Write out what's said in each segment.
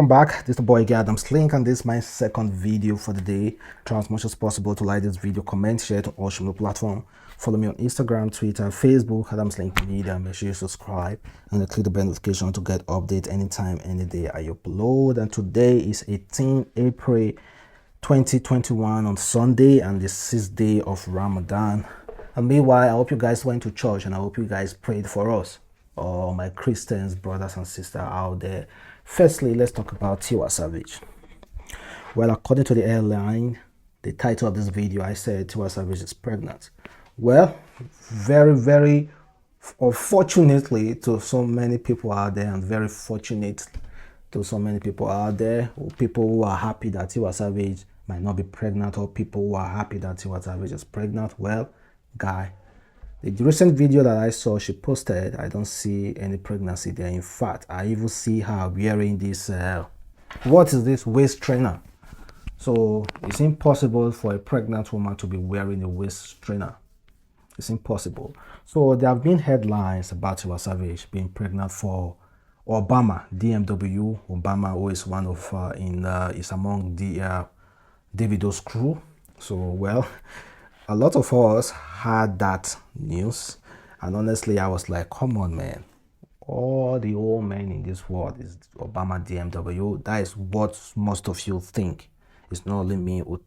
welcome back. This is the boy again, Adam's Link, and this is my second video for the day. Try as much as possible to like this video, comment, share it on all Shingle platform. Follow me on Instagram, Twitter, Facebook, adamslinkmedia. Make sure you subscribe and click the bell notification to get update anytime, any day I upload. And today is 18 April 2021 on Sunday and the 6th day of Ramadan. And meanwhile, I hope you guys went to church and I hope you guys prayed for us, all my Christians, brothers and sisters out there. Firstly, let's talk about Tiwa Savage. Well, according to the airline, the title of this video, I said Tiwa Savage is pregnant. Well, very unfortunately to so many people out there, and very fortunate to so many people out there, people who are happy that Tiwa Savage might not be pregnant, or people who are happy that Tiwa Savage is pregnant. Well, guy, the recent video that I saw she posted, I don't see any pregnancy there. In fact, I even see her wearing this what is this, waist trainer. So it's impossible for a pregnant woman to be wearing a waist trainer. It's impossible. So there have been headlines about Tiwa Savage being pregnant for Obama, DMW. Obama, who is one of is among the Davido's crew. So well, a lot of us had that news, and honestly I was like, come on man, all the old men in this world is Obama, DMW. That is what most of you think. It's not only me who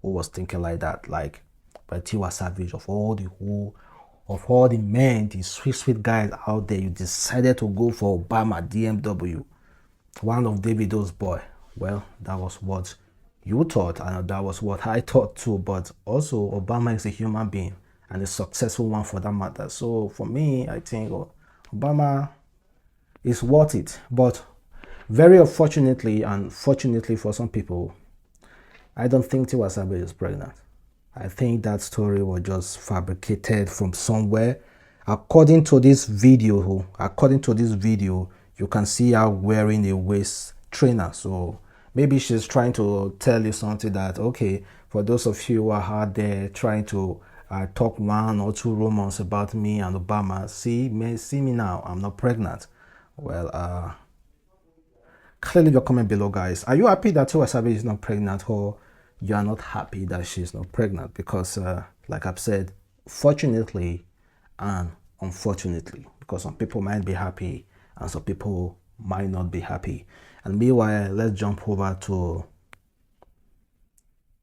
was thinking like that. Like, but Tiwa Savage, of all the men, the sweet guys out there, you decided to go for Obama, DMW, one of Davido's boy. Well, that was what you thought, and that was what I thought too. But also, Obama is a human being and a successful one for that matter. So for me, I think Obama is worth it. But very unfortunately, and fortunately for some people, I don't think Tiwa Savage is pregnant. I think that story was just fabricated from somewhere. According to this video, you can see her wearing a waist trainer. So maybe she's trying to tell you something that, okay, for those of you who are out there trying to talk one or two rumors about me and Obama, see me now, I'm not pregnant. Well, clearly your comment below, guys. Are you happy that Tiwa Savage is not pregnant, or you are not happy that she's not pregnant? Because like I've said, fortunately and unfortunately, because some people might be happy and some people might not be happy. And meanwhile, let's jump over to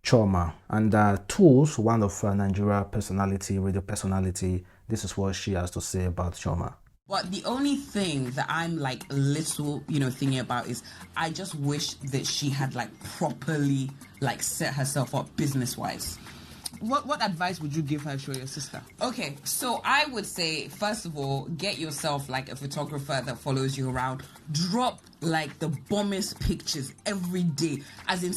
Chioma and Tools, one of Nigeria personality, radio personality. This is what she has to say about Chioma. But the only thing that I'm like a little, thinking about is I just wish that she had like properly like set herself up business-wise. What advice would you give her, show your sister? Okay, so I would say, first of all, get yourself like a photographer that follows you around. Drop like the bombest pictures every day, as in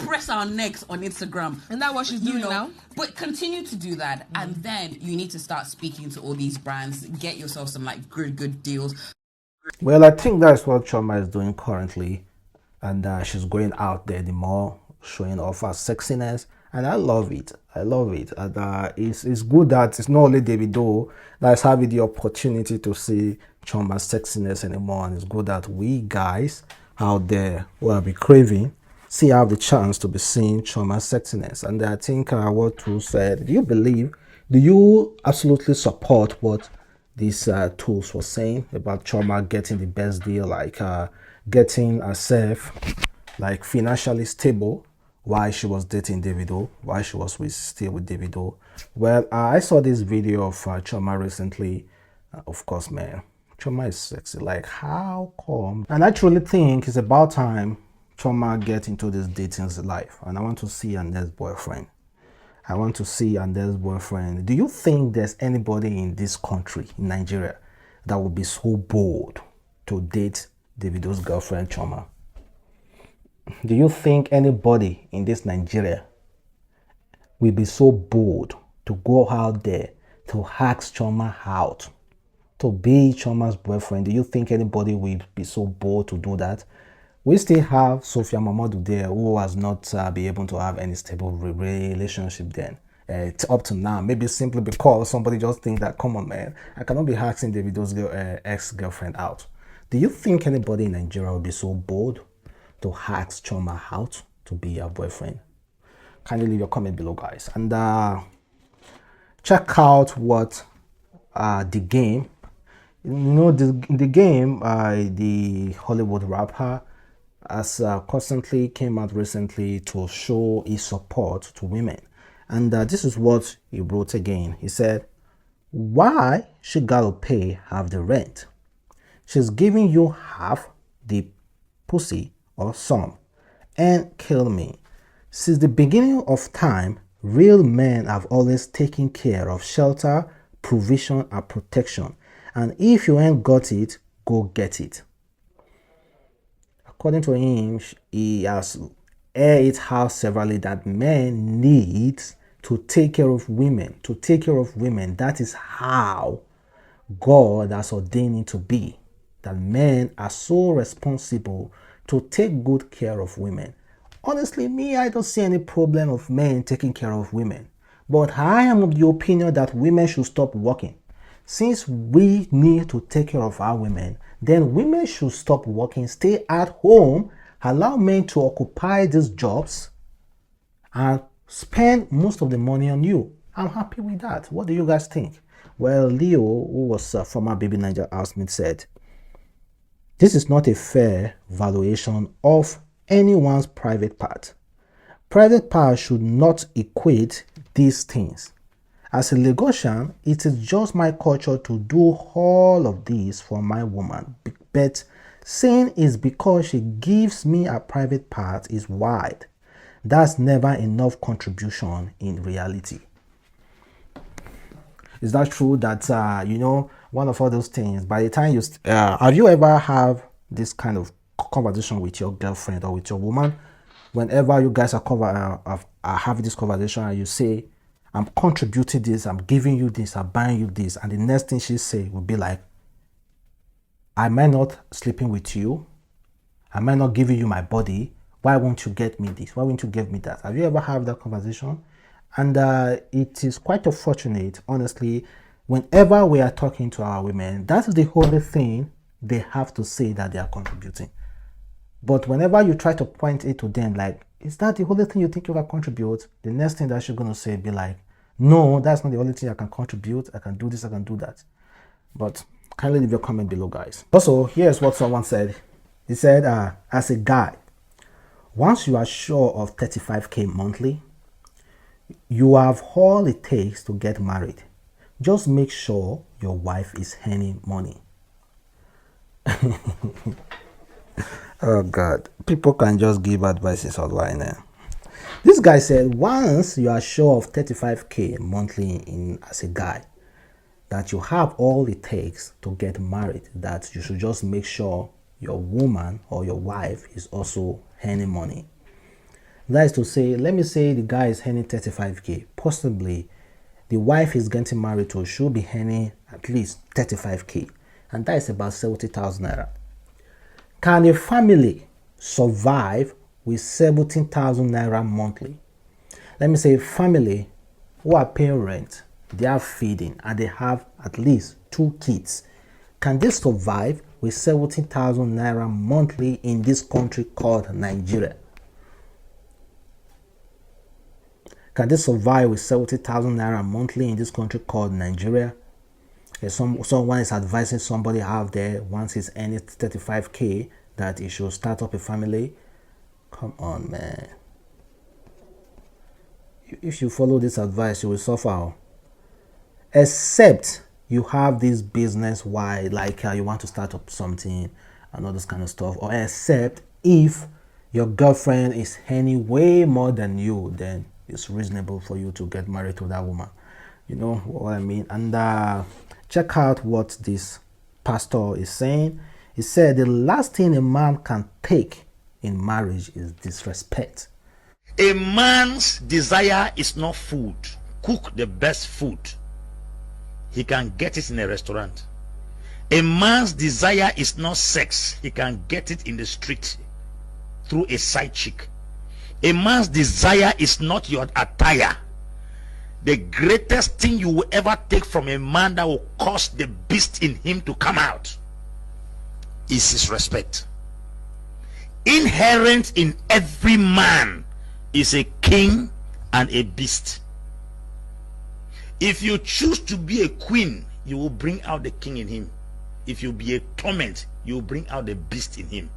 press our necks on Instagram. And that's what she's doing now? But continue to do that, and then you need to start speaking to all these brands. Get yourself some like good deals. Well, I think that's what Chioma is doing currently, and she's going out there the more, showing off her sexiness. And I love it. And it's good that it's not only Davido that's having the opportunity to see Chioma's sexiness anymore. And it's good that we guys out there who have been craving have the chance to be seeing Chioma's sexiness. And I think what Tools said, do you absolutely support what these Tools was saying about Chioma getting the best deal, like getting herself like financially stable while she was dating Davido, while she was still with Davido? Well, I saw this video of Chioma recently. Of course, man, Chioma is sexy. Like, how come? And I truly think it's about time Chioma get into this dating life. And I want to see her next boyfriend. Do you think there's anybody in this country, in Nigeria, that would be so bold to date Davido's girlfriend, Chioma? Do you think anybody in this Nigeria will be so bold to go out there to ask Chioma out, to be Chioma's boyfriend? Do you think anybody will be so bold to do that? We still have Sophia Mamadou there, who has not been able to have any stable relationship then. Up to now, maybe simply because somebody just think that, come on man, I cannot be asking Davido's ex-girlfriend out. Do you think anybody in Nigeria will be so bold to ask Chioma out to be your boyfriend? Kindly leave your comment below, guys, and check out what the game. You know, the game, the Hollywood rapper has constantly came out recently to show his support to women, and this is what he wrote again. He said, "Why she gotta pay half the rent? She's giving you half the pussy or some, and kill me. Since the beginning of time, real men have always taken care of shelter, provision, and protection. And if you ain't got it, go get it." According to him, he has aired it out severally that men need to take care of women. To take care of women, that is how God has ordained it to be. That men are so responsible to take good care of women. Honestly, me, I don't see any problem of men taking care of women. But I am of the opinion that women should stop working. Since we need to take care of our women, then women should stop working, stay at home, allow men to occupy these jobs, and spend most of the money on you. I'm happy with that. What do you guys think? Well, Leo, who was a former Baby Niger housemate, said, "This is not a fair valuation of anyone's private part. Private part should not equate these things. As a Lagosian, it is just my culture to do all of this for my woman, but saying it's because she gives me a private part is wide. That's never enough contribution in reality." Is that true that, you know, one of all those things, by the time you, have you ever have this kind of conversation with your girlfriend or with your woman? Whenever you guys are having this conversation and you say, "I'm contributing this, I'm giving you this, I'm buying you this," and the next thing she say will be like, "I might not sleeping with you, I might not giving you my body, why won't you get me this, why won't you give me that?" Have you ever had that conversation? And it is quite unfortunate, honestly, whenever we are talking to our women, that is the only thing they have to say that they are contributing. But whenever you try to point it to them, like, "Is that the only thing you think you can contribute?" The next thing that you're going to say be like, "No, that's not the only thing I can contribute. I can do this, I can do that." But kindly leave your comment below, guys. Also, here's what someone said. He said, as a guy, once you are sure of 35K monthly, you have all it takes to get married. Just make sure your wife is earning money. Oh God, people can just give advices online. This guy said, once you are sure of 35K monthly as a guy, that you have all it takes to get married, that you should just make sure your woman or your wife is also earning money. That is to say, let me say the guy is earning 35K. Possibly the wife is getting married to should be earning at least 35K. And that is about 70,000 naira. Can a family survive with 17,000 naira monthly? Let me say a family who are paying rent, they are feeding, and they have at least 2 kids. Can they survive with 17,000 naira monthly in this country called Nigeria? Can they survive with 70,000 naira monthly in this country called Nigeria? If someone is advising somebody out there, once he's earning 35K, that he should start up a family. Come on, man. If you follow this advice, you will suffer. Except you have this business why, like you want to start up something and all this kind of stuff. Or except if your girlfriend is earning way more than you, then it's reasonable for you to get married to that woman. You know what I mean? And check out what this pastor is saying. He said the last thing a man can take in marriage is disrespect. A man's desire is not food. Cook the best food. He can get it in a restaurant. A man's desire is not sex. He can get it in the street through a side chick. A man's desire is not your attire. The greatest thing you will ever take from a man that will cause the beast in him to come out is his respect. Inherent in every man is a king and a beast. If you choose to be a queen, you will bring out the king in him. If you be a torment, you will bring out the beast in him.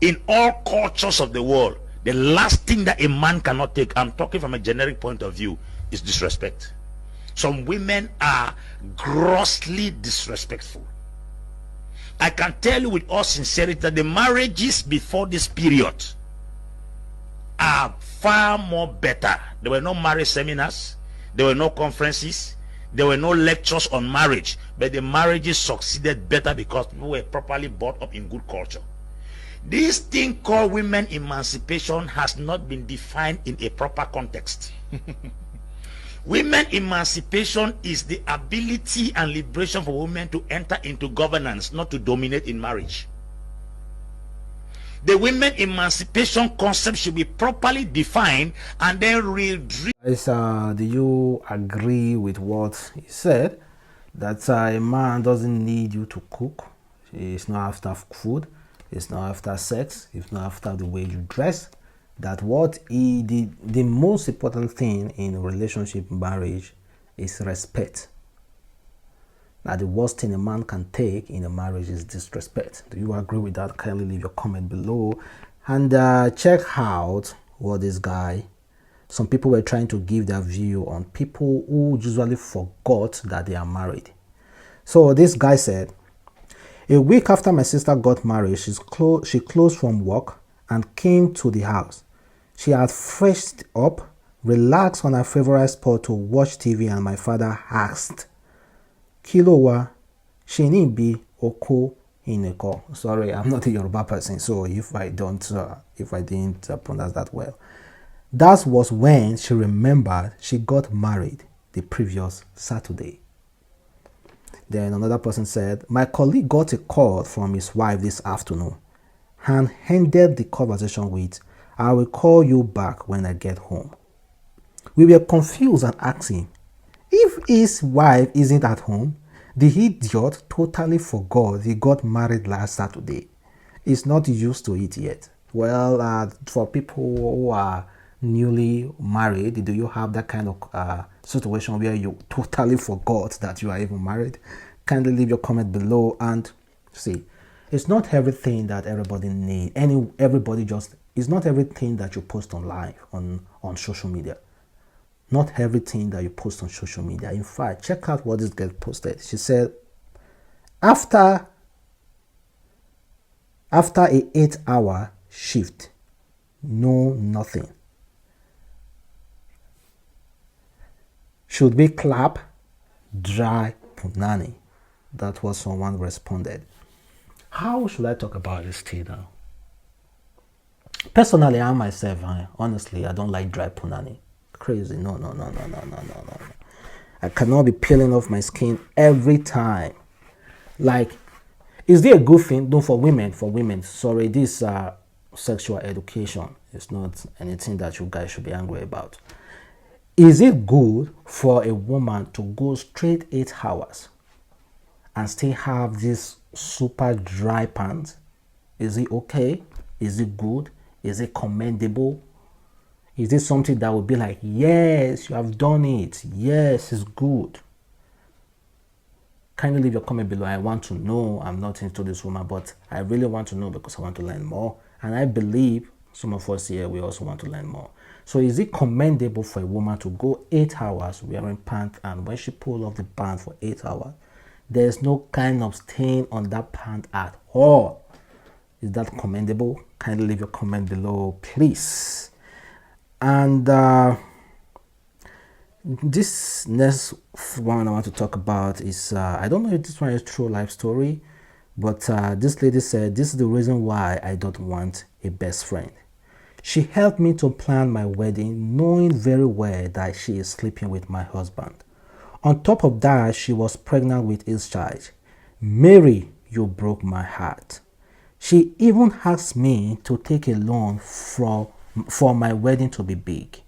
In all cultures of the world, the last thing that a man cannot take, I'm talking from a generic point of view, is disrespect. Some women are grossly disrespectful. I can tell you with all sincerity that the marriages before this period are far more better. There were no marriage seminars, there were no conferences, there were no lectures on marriage, but the marriages succeeded better because people were properly brought up in good culture. This thing called women emancipation has not been defined in a proper context. Women emancipation is the ability and liberation for women to enter into governance, not to dominate in marriage. The women emancipation concept should be properly defined and then Guys, do you agree with what he said? That a man doesn't need you to cook. He's not after food. It's not after sex. It's not after the way you dress. That what the most important thing in a relationship, marriage, is respect. Now, the worst thing a man can take in a marriage is disrespect. Do you agree with that? Kindly leave your comment below. And check out what this guy, some people were trying to give their view on people who usually forgot that they are married. So this guy said, a week after my sister got married, she closed from work and came to the house. She had freshed up, relaxed on her favorite spot to watch TV, and my father asked, Kilowa, Shinibi Oko Ineko. Sorry, I'm not a Yoruba person, so if I didn't pronounce that well. That was when she remembered she got married the previous Saturday. Then another person said, my colleague got a call from his wife this afternoon and ended the conversation with, I will call you back when I get home. We were confused and asked him, if his wife isn't at home, the idiot totally forgot he got married last Saturday. He's not used to it yet. Well, for people who are newly married, do you have that kind of situation where you totally forgot that you are even married? Kindly leave your comment below. And see, it's not everything that everybody needs. It's not everything that you post online on social media. Not everything that you post on social media. In fact, check out what this girl posted. She said, after a 8-hour shift, no nothing. Should we clap? Dry punani. That was someone responded. How should I talk about this thing now? Personally, I myself, honestly, I don't like dry punani. Crazy. No. I cannot be peeling off my skin every time. Like, is there a good thing? No, for women. Sorry, this sexual education is not anything that you guys should be angry about. Is it good for a woman to go straight 8 hours and still have this super dry pants? Is it okay? Is it good? Is it commendable? Is this something that would be like, yes, you have done it. Yes, it's good. Kindly leave your comment below. I want to know. I'm not into this woman, but I really want to know because I want to learn more. And I believe some of us here, we also want to learn more. So is it commendable for a woman to go 8 hours wearing pants, and when she pulls off the pants for 8 hours, there's no kind of stain on that pant at all? Is that commendable? Kindly leave your comment below, please. And this next one I want to talk about is, I don't know if this one is true life story, but this lady said, this is the reason why I don't want a best friend. She helped me to plan my wedding, knowing very well that she is sleeping with my husband. On top of that, she was pregnant with his child. Mary, you broke my heart. She even asked me to take a loan for my wedding to be big.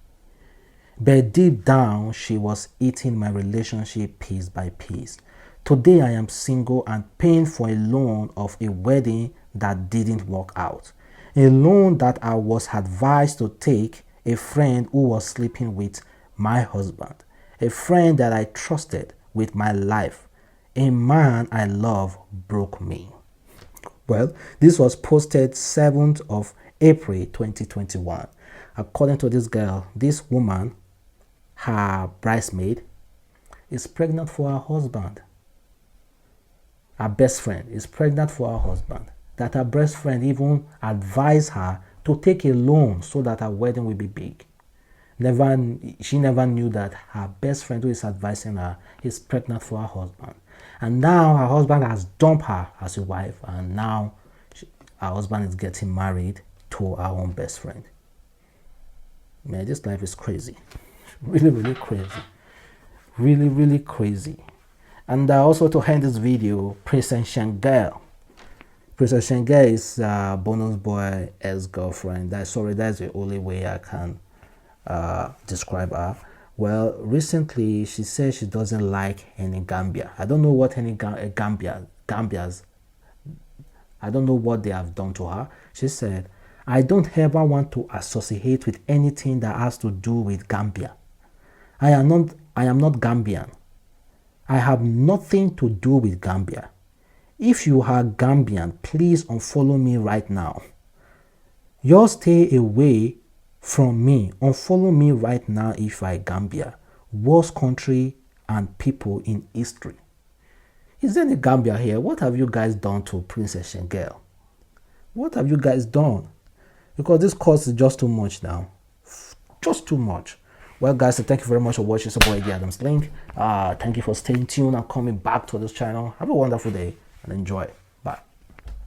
But deep down, she was eating my relationship piece by piece. Today, I am single and paying for a loan of a wedding that didn't work out. A loan that I was advised to take a friend who was sleeping with my husband, a friend that I trusted with my life, a man I love broke me. Well, this was posted 7th of April 2021. According to this girl, this woman, her bridesmaid, is pregnant for her husband. Her best friend is pregnant for her husband. That her best friend even advised her to take a loan so that her wedding will be big. She never knew that her best friend who is advising her is pregnant for her husband. And now her husband has dumped her as a wife, and now her husband is getting married to her own best friend. Man, this life is crazy. Really, really crazy. Really, really crazy. And also to end this video, Princess Shingle. Princess Shingle is Bonus Boy ex-girlfriend. That's the only way I can describe her. Well, recently she said she doesn't like any Gambia. I don't know what any Gambias. I don't know what they have done to her. She said, I don't ever want to associate with anything that has to do with Gambia. I am not Gambian. I have nothing to do with Gambia. If you are Gambian, please unfollow me right now. You stay away from me. Unfollow me right now if I Gambia. Worst country and people in history. Is there any Gambia here? What have you guys done to Princess Shingle? What have you guys done? Because this cost is just too much now. Just too much. Well, guys, so thank you very much for watching. It's your boy, Adams Link. Thank you for staying tuned and coming back to this channel. Have a wonderful day and enjoy.